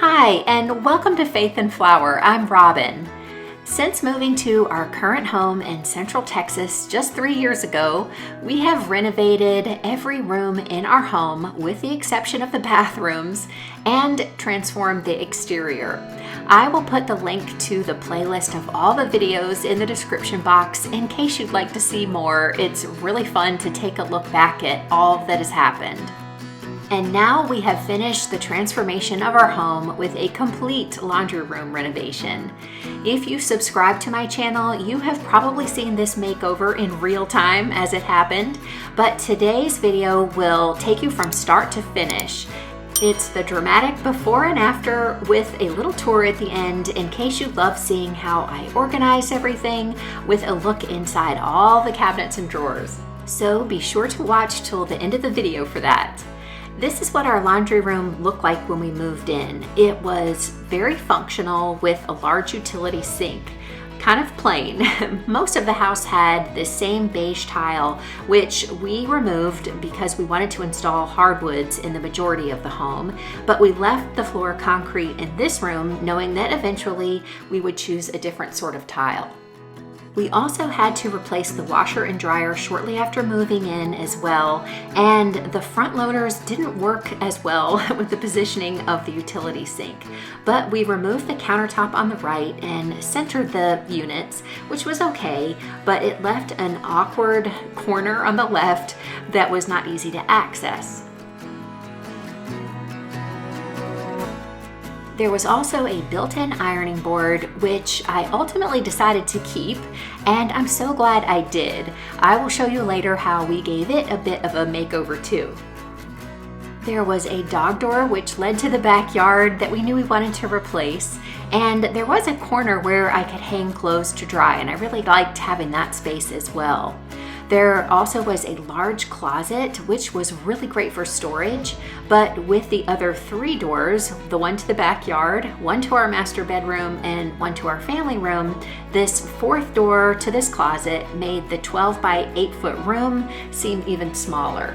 Hi, and welcome to Faith and Flower. I'm Robin. Since moving to our current home in Central Texas just 3 years ago, we have renovated every room in our home with the exception of the bathrooms and transformed the exterior. I will put the link to the playlist of all the videos in the description box in case you'd like to see more. It's really fun to take a look back at all that has happened. And now we have finished the transformation of our home with a complete laundry room renovation. If you subscribe to my channel, you have probably seen this makeover in real time as it happened, but today's video will take you from start to finish. It's the dramatic before and after with a little tour at the end in case you love seeing how I organize everything with a look inside all the cabinets and drawers. So be sure to watch till the end of the video for that. This is what our laundry room looked like when we moved in. It was very functional with a large utility sink, kind of plain. Most of the house had the same beige tile, which we removed because we wanted to install hardwoods in the majority of the home, but we left the floor concrete in this room knowing that eventually we would choose a different sort of tile. We also had to replace the washer and dryer shortly after moving in as well, and the front loaders didn't work as well with the positioning of the utility sink. But we removed the countertop on the right and centered the units, which was okay, but it left an awkward corner on the left that was not easy to access. There was also a built-in ironing board, which I ultimately decided to keep, and I'm so glad I did. I will show you later how we gave it a bit of a makeover too. There was a dog door which led to the backyard that we knew we wanted to replace, and there was a corner where I could hang clothes to dry, and I really liked having that space as well. There also was a large closet, which was really great for storage, but with the other 3 doors, the one to the backyard, one to our master bedroom, and one to our family room, this 4th door to this closet made the 12 by 8 foot room seem even smaller.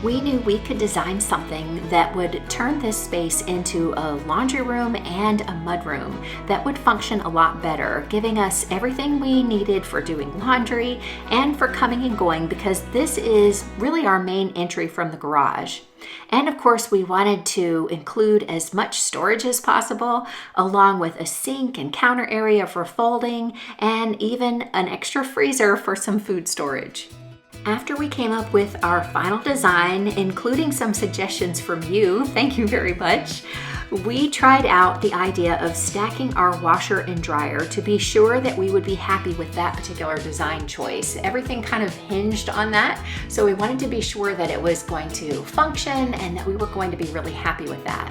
We knew we could design something that would turn this space into a laundry room and a mudroom that would function a lot better, giving us everything we needed for doing laundry and for coming and going, because this is really our main entry from the garage. And of course, we wanted to include as much storage as possible, along with a sink and counter area for folding, and even an extra freezer for some food storage. After we came up with our final design, including some suggestions from you, thank you very much, we tried out the idea of stacking our washer and dryer to be sure that we would be happy with that particular design choice. Everything kind of hinged on that, so we wanted to be sure that it was going to function and that we were going to be really happy with that.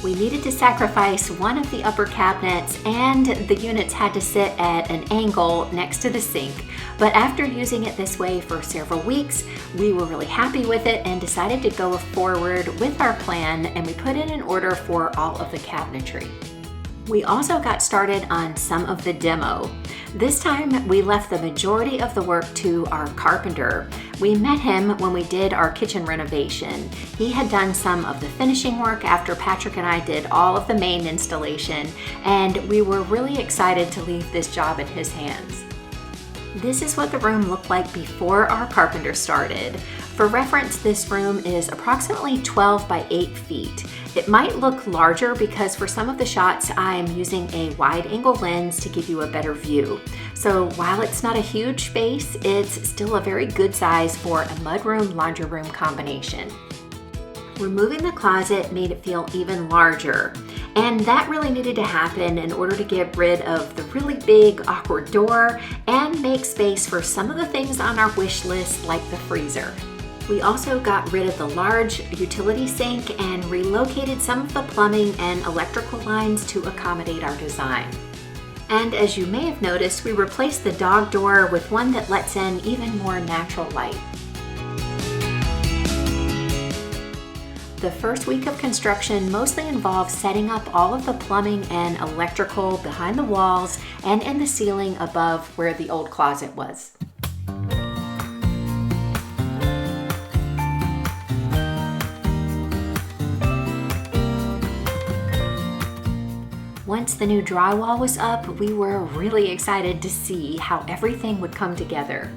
We needed to sacrifice one of the upper cabinets, and the units had to sit at an angle next to the sink. But after using it this way for several weeks, we were really happy with it and decided to go forward with our plan, and we put in an order for all of the cabinetry. We also got started on some of the demo. This time we left the majority of the work to our carpenter. We met him when we did our kitchen renovation. He had done some of the finishing work after Patrick and I did all of the main installation, and we were really excited to leave this job in his hands. This is what the room looked like before our carpenter started. For reference, this room is approximately 12 by 8 feet. It might look larger because for some of the shots I'm using a wide angle lens to give you a better view. So while it's not a huge space, it's still a very good size for a mudroom laundry room combination. Removing the closet made it feel even larger, and that really needed to happen in order to get rid of the really big awkward door and make space for some of the things on our wish list like the freezer. We also got rid of the large utility sink and relocated some of the plumbing and electrical lines to accommodate our design. And as you may have noticed, we replaced the dog door with one that lets in even more natural light. The first week of construction mostly involved setting up all of the plumbing and electrical behind the walls and in the ceiling above where the old closet was. Once the new drywall was up, we were really excited to see how everything would come together.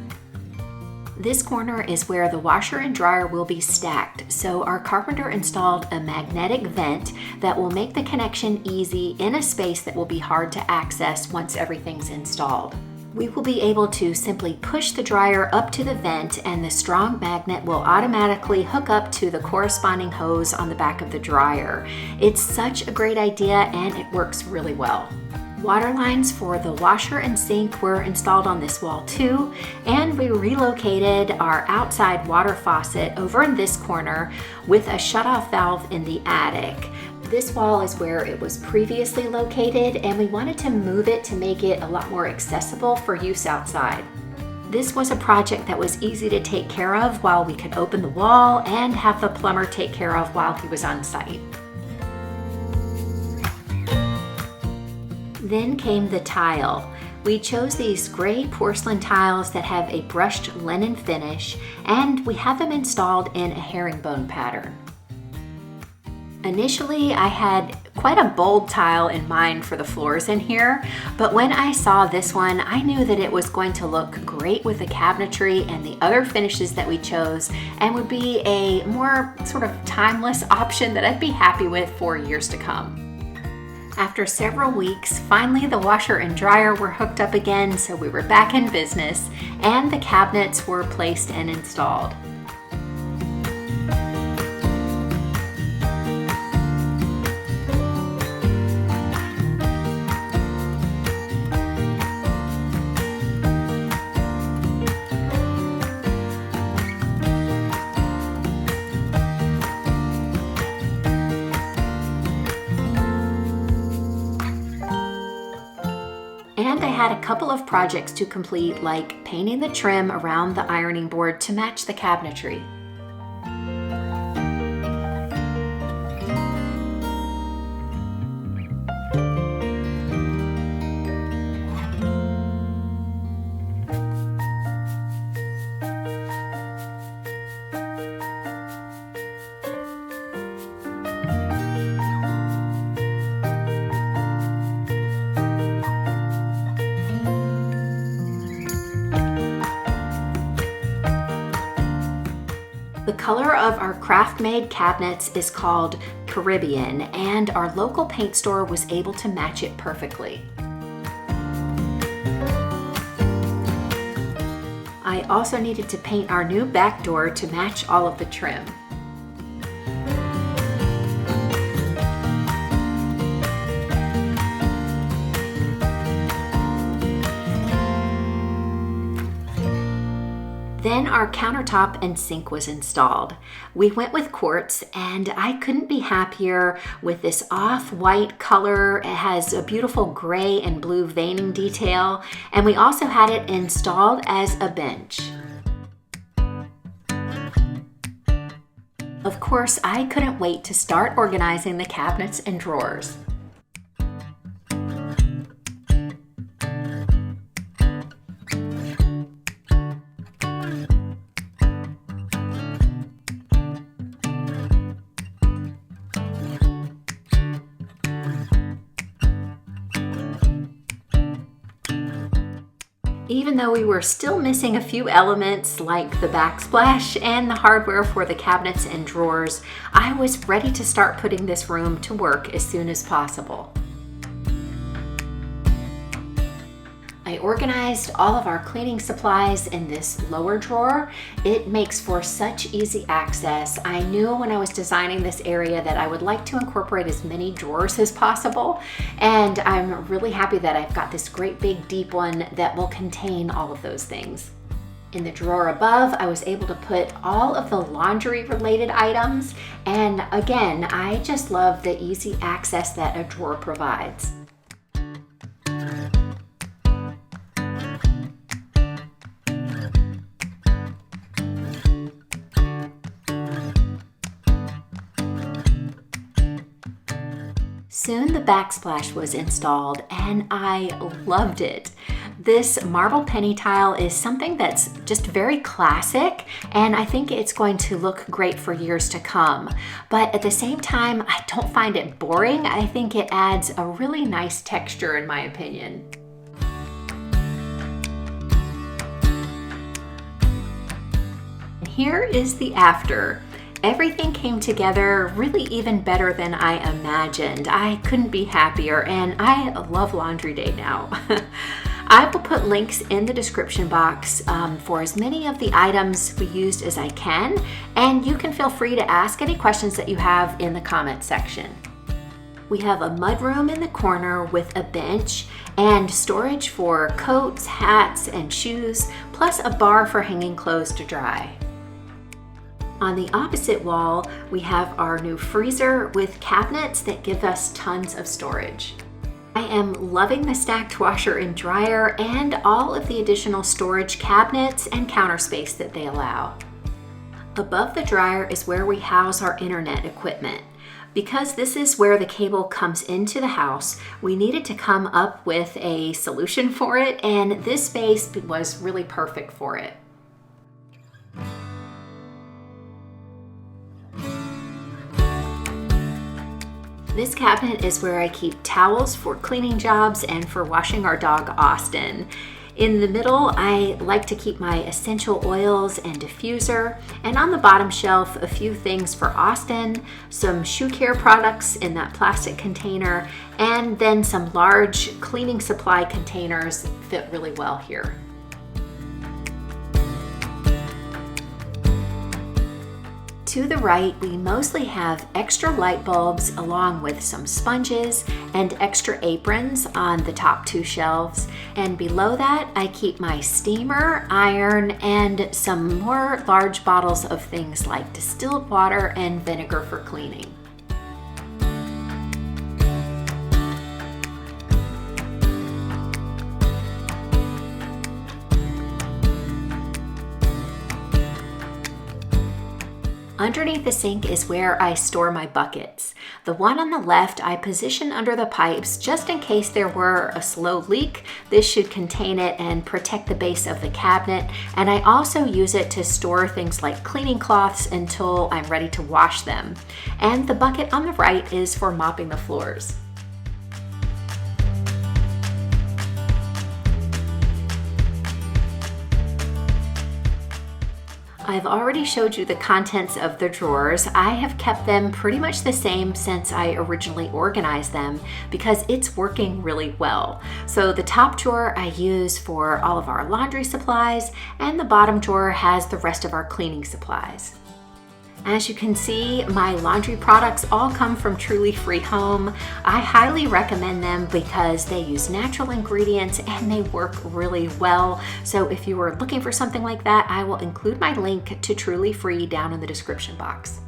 This corner is where the washer and dryer will be stacked, so our carpenter installed a magnetic vent that will make the connection easy in a space that will be hard to access once everything's installed. We will be able to simply push the dryer up to the vent and the strong magnet will automatically hook up to the corresponding hose on the back of the dryer. It's such a great idea and it works really well. Water lines for the washer and sink were installed on this wall too, and we relocated our outside water faucet over in this corner with a shutoff valve in the attic. This wall is where it was previously located, and we wanted to move it to make it a lot more accessible for use outside. This was a project that was easy to take care of while we could open the wall and have the plumber take care of while he was on site. Then came the tile. We chose these gray porcelain tiles that have a brushed linen finish, and we have them installed in a herringbone pattern. Initially, I had quite a bold tile in mind for the floors in here, but when I saw this one, I knew that it was going to look great with the cabinetry and the other finishes that we chose, and would be a more sort of timeless option that I'd be happy with for years to come. After several weeks, finally the washer and dryer were hooked up again, so we were back in business, and the cabinets were placed and installed. And I had a couple of projects to complete, like painting the trim around the ironing board to match the cabinetry. The color of our craft-made cabinets is called Caribbean, and our local paint store was able to match it perfectly. I also needed to paint our new back door to match all of the trim. Then our countertop and sink was installed. We went with quartz, and I couldn't be happier with this off-white color. It has a beautiful gray and blue veining detail, and we also had it installed as a bench. Of course, I couldn't wait to start organizing the cabinets and drawers. Even though we were still missing a few elements like the backsplash and the hardware for the cabinets and drawers, I was ready to start putting this room to work as soon as possible. I organized all of our cleaning supplies in this lower drawer. It makes for such easy access. I knew when I was designing this area that I would like to incorporate as many drawers as possible, and I'm really happy that I've got this great big deep one that will contain all of those things. In the drawer above, I was able to put all of the laundry related items, and again, I just love the easy access that a drawer provides. Soon the backsplash was installed and I loved it. This marble penny tile is something that's just very classic, and I think it's going to look great for years to come. But at the same time, I don't find it boring. I think it adds a really nice texture in my opinion. Here is the after. Everything came together really even better than I imagined. I couldn't be happier, and I love laundry day now. I will put links in the description box for as many of the items we used as I can, and you can feel free to ask any questions that you have in the comment section. We have a mudroom in the corner with a bench and storage for coats, hats, and shoes, plus a bar for hanging clothes to dry. On the opposite wall, we have our new freezer with cabinets that give us tons of storage. I am loving the stacked washer and dryer and all of the additional storage cabinets and counter space that they allow. Above the dryer is where we house our internet equipment. Because this is where the cable comes into the house, we needed to come up with a solution for it, and this space was really perfect for it. This cabinet is where I keep towels for cleaning jobs and for washing our dog Austin. In the middle, I like to keep my essential oils and diffuser, and on the bottom shelf, a few things for Austin, some shoe care products in that plastic container, and then some large cleaning supply containers fit really well here. To the right, we mostly have extra light bulbs along with some sponges and extra aprons on the top two shelves. And below that, I keep my steamer, iron, and some more large bottles of things like distilled water and vinegar for cleaning. Underneath the sink is where I store my buckets. The one on the left I position under the pipes just in case there were a slow leak. This should contain it and protect the base of the cabinet. And I also use it to store things like cleaning cloths until I'm ready to wash them. And the bucket on the right is for mopping the floors. I've already showed you the contents of the drawers. I have kept them pretty much the same since I originally organized them because it's working really well. So the top drawer I use for all of our laundry supplies, and the bottom drawer has the rest of our cleaning supplies. As you can see, my laundry products all come from Truly Free Home. I highly recommend them because they use natural ingredients and they work really well. So if you were looking for something like that, I will include my link to Truly Free down in the description box.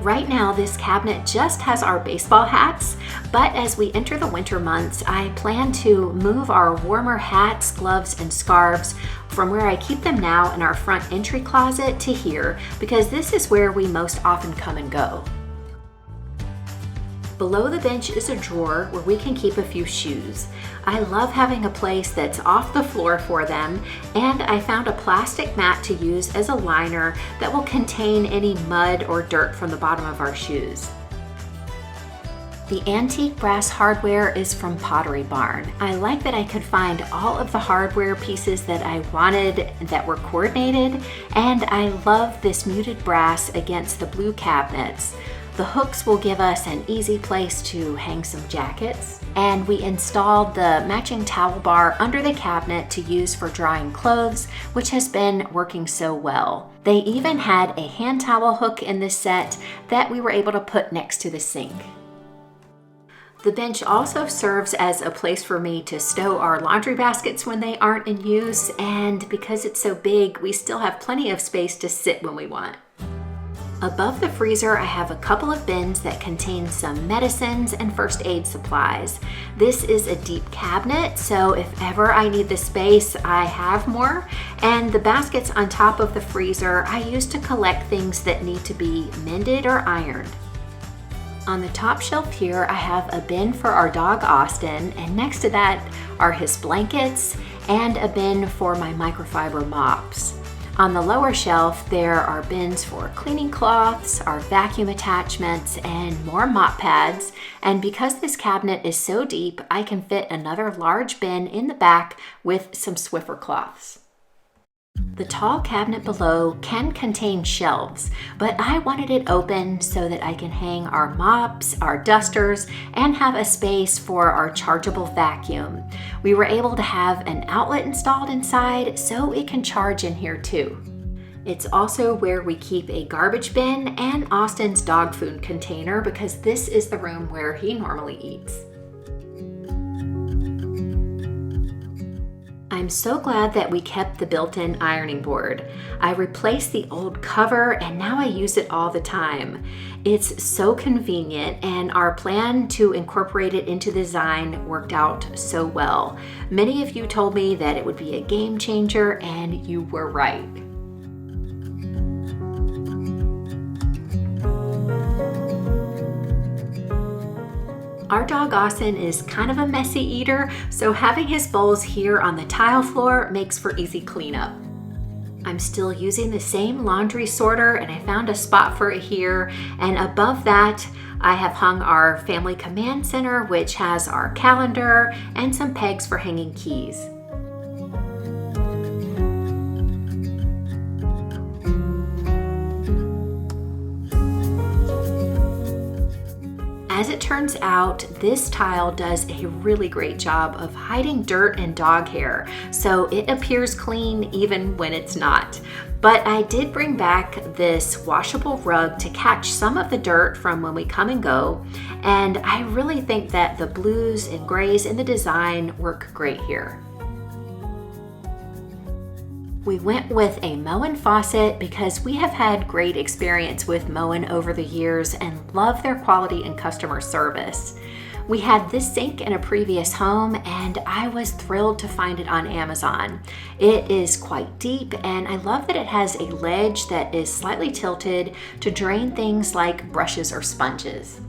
Right now, this cabinet just has our baseball hats, but as we enter the winter months, I plan to move our warmer hats, gloves, and scarves from where I keep them now in our front entry closet to here, because this is where we most often come and go. Below the bench is a drawer where we can keep a few shoes. I love having a place that's off the floor for them, and I found a plastic mat to use as a liner that will contain any mud or dirt from the bottom of our shoes. The antique brass hardware is from Pottery Barn. I like that I could find all of the hardware pieces that I wanted that were coordinated, and I love this muted brass against the blue cabinets. The hooks will give us an easy place to hang some jackets, and we installed the matching towel bar under the cabinet to use for drying clothes, which has been working so well. They even had a hand towel hook in this set that we were able to put next to the sink. The bench also serves as a place for me to stow our laundry baskets when they aren't in use, and because it's so big, we still have plenty of space to sit when we want. Above the freezer, I have a couple of bins that contain some medicines and first aid supplies. This is a deep cabinet, so if ever I need the space, I have more. And the baskets on top of the freezer, I use to collect things that need to be mended or ironed. On the top shelf here, I have a bin for our dog Austin, and next to that are his blankets and a bin for my microfiber mops. On the lower shelf, there are bins for cleaning cloths, our vacuum attachments, and more mop pads. And because this cabinet is so deep, I can fit another large bin in the back with some Swiffer cloths. The tall cabinet below can contain shelves, but I wanted it open so that I can hang our mops, our dusters, and have a space for our chargeable vacuum. We were able to have an outlet installed inside so it can charge in here too. It's also where we keep a garbage bin and Austin's dog food container because this is the room where he normally eats. I'm so glad that we kept the built-in ironing board. I replaced the old cover and now I use it all the time. It's so convenient, and our plan to incorporate it into the design worked out so well. Many of you told me that it would be a game changer, and you were right. Our dog Austin is kind of a messy eater, so having his bowls here on the tile floor makes for easy cleanup. I'm still using the same laundry sorter, and I found a spot for it here, and above that I have hung our family command center, which has our calendar and some pegs for hanging keys. As it turns out, this tile does a really great job of hiding dirt and dog hair, so it appears clean even when it's not. But I did bring back this washable rug to catch some of the dirt from when we come and go, and I really think that the blues and grays in the design work great here. We went with a Moen faucet because we have had great experience with Moen over the years and love their quality and customer service. We had this sink in a previous home, and I was thrilled to find it on Amazon. It is quite deep, and I love that it has a ledge that is slightly tilted to drain things like brushes or sponges.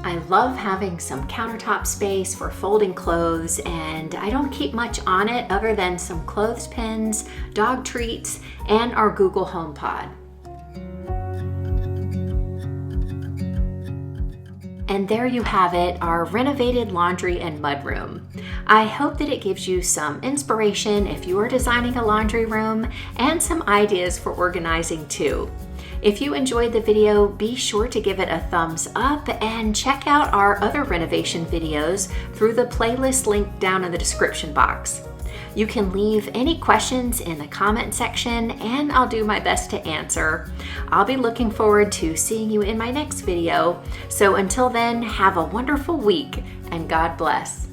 I love having some countertop space for folding clothes, and I don't keep much on it other than some clothespins, dog treats, and our Google HomePod. And there you have it, our renovated laundry and mudroom. I hope that it gives you some inspiration if you are designing a laundry room and some ideas for organizing too. If you enjoyed the video, be sure to give it a thumbs up and check out our other renovation videos through the playlist link down in the description box. You can leave any questions in the comment section and I'll do my best to answer. I'll be looking forward to seeing you in my next video. So until then, have a wonderful week and God bless.